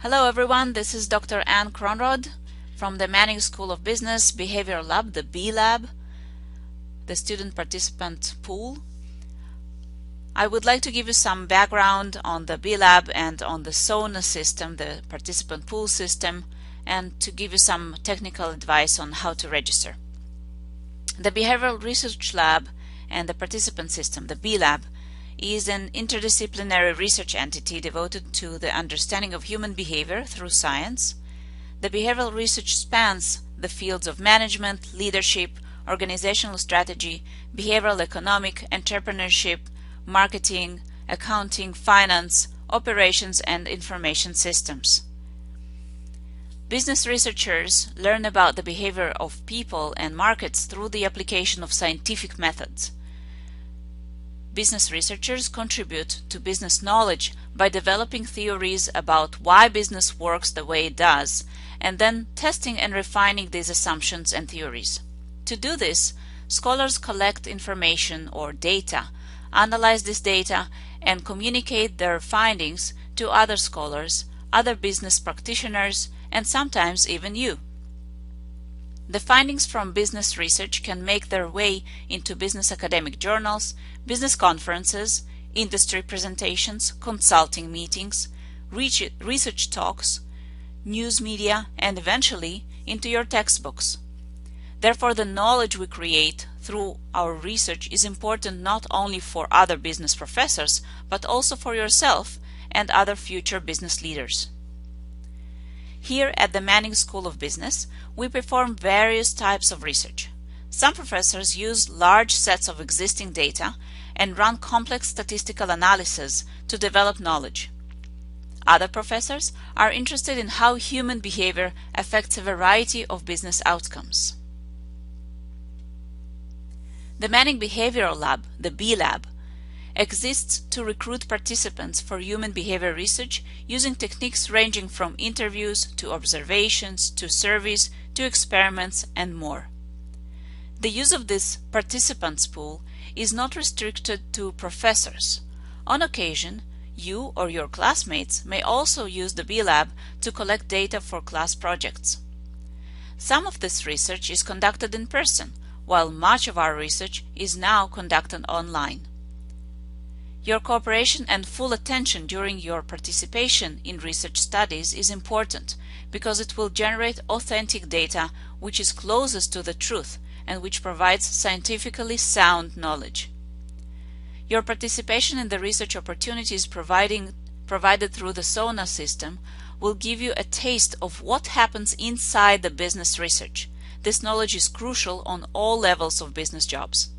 Hello everyone, this is Dr. Ann Cronrod from the Manning School of Business Behavioral Lab, the BLab, the student participant pool. I would like to give you some background on the BLab and on the SONA system, the participant pool system, and to give you some technical advice on how to register. The Behavioral Research Lab and the participant system, the BLab, is an interdisciplinary research entity devoted to the understanding of human behavior through science. The behavioral research spans the fields of management, leadership, organizational strategy, behavioral economic, entrepreneurship, marketing, accounting, finance, operations, and information systems. Business researchers learn about the behavior of people and markets through the application of scientific methods. Business researchers contribute to business knowledge by developing theories about why business works the way it does, and then testing and refining these assumptions and theories. To do this, scholars collect information or data, analyze this data, and communicate their findings to other scholars, other business practitioners, and sometimes even you. The findings from business research can make their way into business academic journals, business conferences, industry presentations, consulting meetings, research talks, news media, and eventually into your textbooks. Therefore, the knowledge we create through our research is important not only for other business professors, but also for yourself and other future business leaders. Here at the Manning School of Business, we perform various types of research. Some professors use large sets of existing data and run complex statistical analysis to develop knowledge. Other professors are interested in how human behavior affects a variety of business outcomes. The Manning Behavioral Lab, the BLab, exists to recruit participants for human behavior research using techniques ranging from interviews to observations to surveys to experiments and more. The use of this participants pool is not restricted to professors. On occasion, you or your classmates may also use the BLab to collect data for class projects. Some of this research is conducted in person, while much of our research is now conducted online. Your cooperation and full attention during your participation in research studies is important because it will generate authentic data which is closest to the truth and which provides scientifically sound knowledge. Your participation in the research opportunities provided through the SONA system will give you a taste of what happens inside the business research. This knowledge is crucial on all levels of business jobs.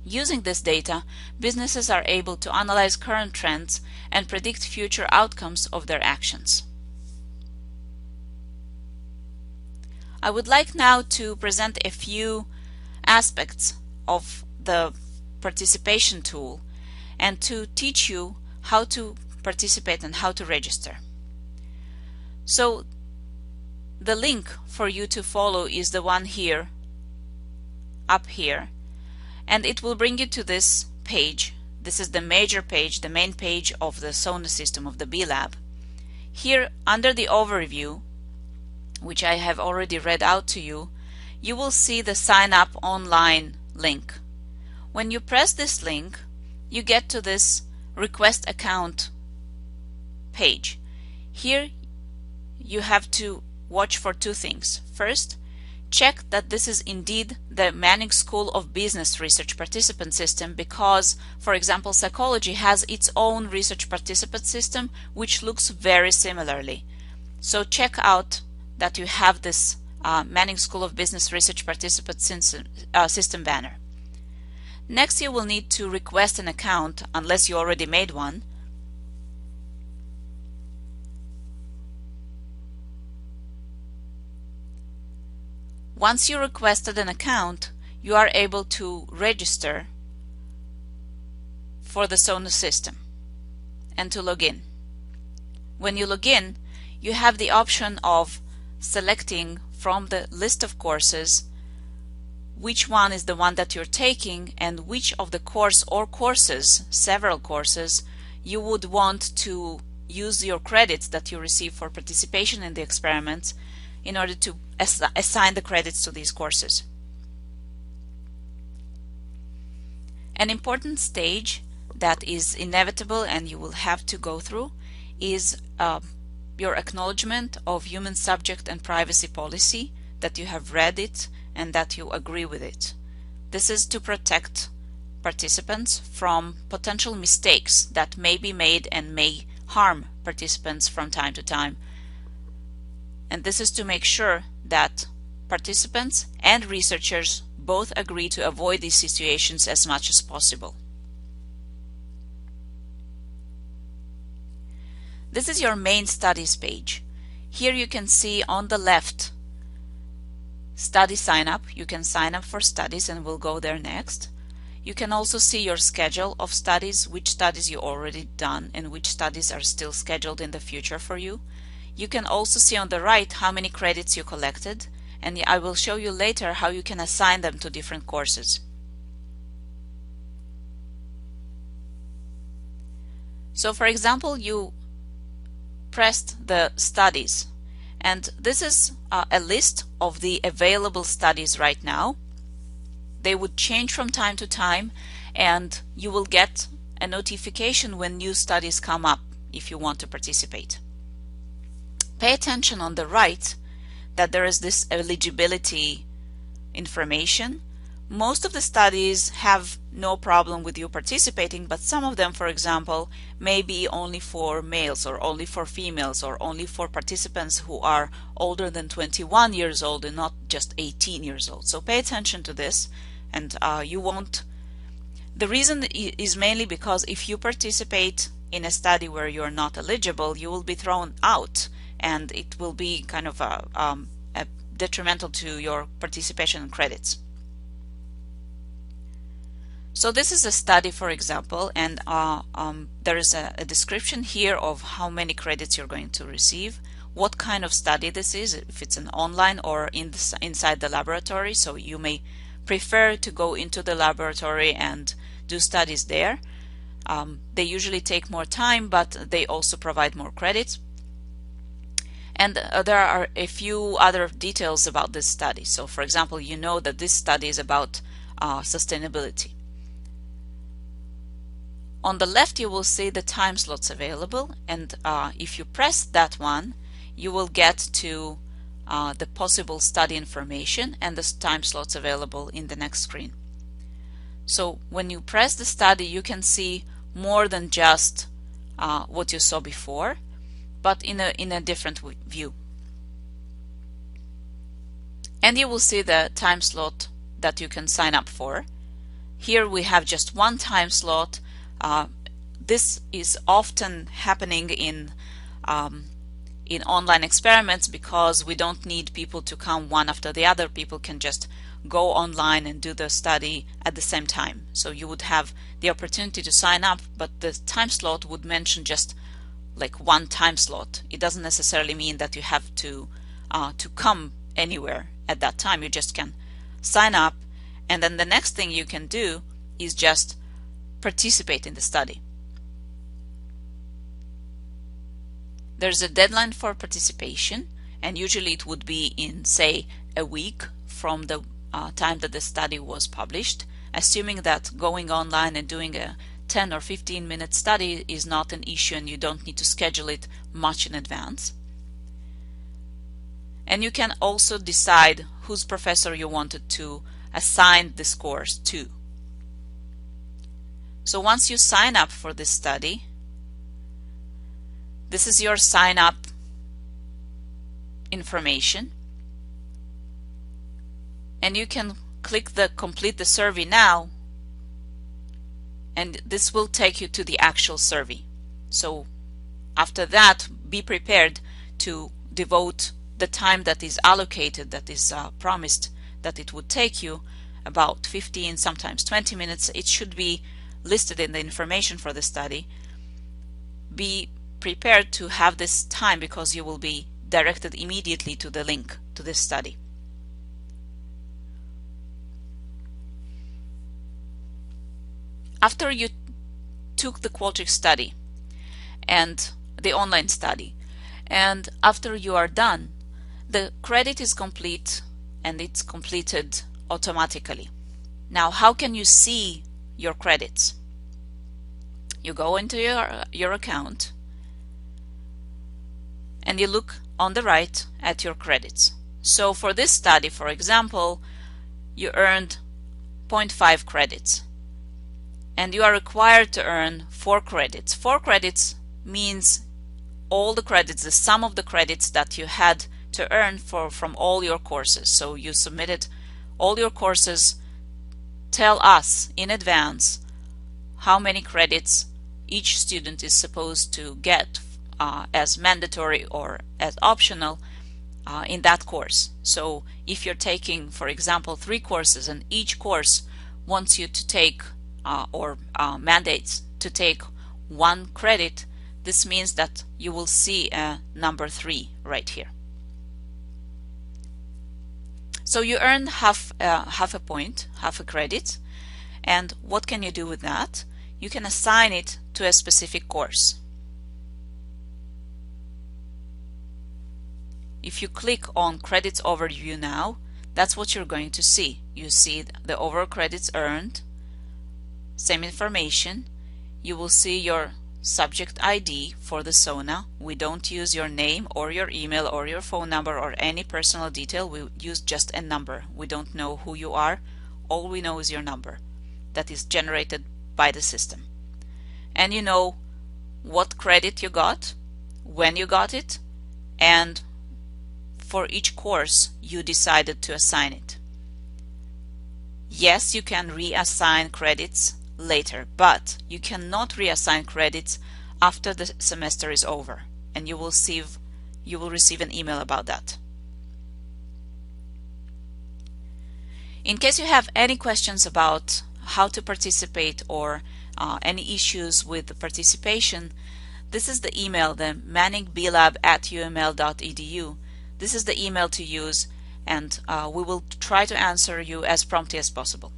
Using this data, businesses are able to analyze current trends and predict future outcomes of their actions. I would like now to present a few aspects of the participation tool and to teach you how to participate and how to register. So the link for you to follow is the one here, up here, and it will bring you to this page. This is the major page, the main page of the SONA system of the BLab. Here under the overview, which I have already read out to you, you will see the sign up online link. When you press this link, you get to this request account page. Here you have to watch for two things. First, check that this is indeed the Manning School of Business research participant system because, for example, psychology has its own research participant system which looks very similarly. So check out that you have this Manning School of Business research participant system banner. Next, you will need to request an account unless you already made one. Once you requested an account, you are able to register for the SONA system and to log in. When you log in, you have the option of selecting from the list of courses which one is the one that you're taking and which of the course or courses, several courses, you would want to use your credits that you receive for participation in the experiments in order to assign the credits to these courses. An important stage that is inevitable and you will have to go through is your acknowledgement of human subject and privacy policy, that you have read it and that you agree with it. This is to protect participants from potential mistakes that may be made and may harm participants from time to time. And this is to make sure that participants and researchers both agree to avoid these situations as much as possible. This is your main studies page. Here you can see on the left study sign up. You can sign up for studies and we'll go there next. You can also see your schedule of studies, which studies you already done and which studies are still scheduled in the future for you. You can also see on the right how many credits you collected, and I will show you later how you can assign them to different courses. So for example, you pressed the studies, and this is a list of the available studies right now. They would change from time to time, and you will get a notification when new studies come up if you want to participate. Pay attention on the right that there is this eligibility information. Most of the studies have no problem with you participating, but some of them, for example, may be only for males or only for females or only for participants who are older than 21 years old and not just 18 years old. So pay attention to this, and you won't. The reason is mainly because if you participate in a study where you're not eligible, you will be thrown out, and it will be kind of detrimental to your participation and credits. So this is a study, for example, and there is a description here of how many credits you're going to receive, what kind of study this is, if it's an online or inside the laboratory. So you may prefer to go into the laboratory and do studies there. They usually take more time, but they also provide more credits. And there are a few other details about this study. So for example, you know that this study is about sustainability. On the left you will see the time slots available, and if you press that one, you will get to the possible study information and the time slots available in the next screen. So when you press the study, you can see more than just what you saw before, but in a different view. And you will see the time slot that you can sign up for. Here we have just one time slot. This is often happening in online experiments because we don't need people to come one after the other. People can just go online and do the study at the same time. So you would have the opportunity to sign up, but the time slot would mention just like one time slot. It doesn't necessarily mean that you have to come anywhere at that time. You just can sign up, and then the next thing you can do is just participate in the study. There's a deadline for participation, and usually it would be in, say, a week from the time that the study was published, assuming that going online and doing a 10 or 15 minute study is not an issue and you don't need to schedule it much in advance. And you can also decide whose professor you wanted to assign this course to. So once you sign up for this study, this is your sign up information, and you can click the complete the survey now, and this will take you to the actual survey. So after that, be prepared to devote the time that is allocated, that is promised that it would take you, about 15, sometimes 20 minutes. It should be listed in the information for the study. Be prepared to have this time because you will be directed immediately to the link to this study. After you took the Qualtrics study and the online study. And after you are done, the credit is complete and it's completed automatically. Now, how can you see your credits? You go into your account and you look on the right at your credits. So for this study, for example, you earned 0.5 credits and you are required to earn 4 credits. 4 credits means all the credits, the sum of the credits that you had to earn from all your courses. So you submitted all your courses. Tell us in advance how many credits each student is supposed to get as mandatory or as optional in that course. So if you're taking, for example, 3 courses and each course wants you to take or mandates to take 1 credit, this means that you will see number 3 right here. So you earned half a point, half a credit, and what can you do with that? You can assign it to a specific course. If you click on Credits Overview now, that's what you're going to see. You see the overall credits earned, same information. You will see your subject ID for the SONA. We don't use your name or your email or your phone number or any personal detail. We use just a number. We don't know who you are. All we know is your number that is generated by the system. And you know what credit you got, when you got it, and for each course you decided to assign it. Yes, you can reassign credits later, but you cannot reassign credits after the semester is over, and you will receive an email about that. In case you have any questions about how to participate or any issues with the participation, this is the email, the manningblab@uml.edu. This is the email to use, and we will try to answer you as promptly as possible.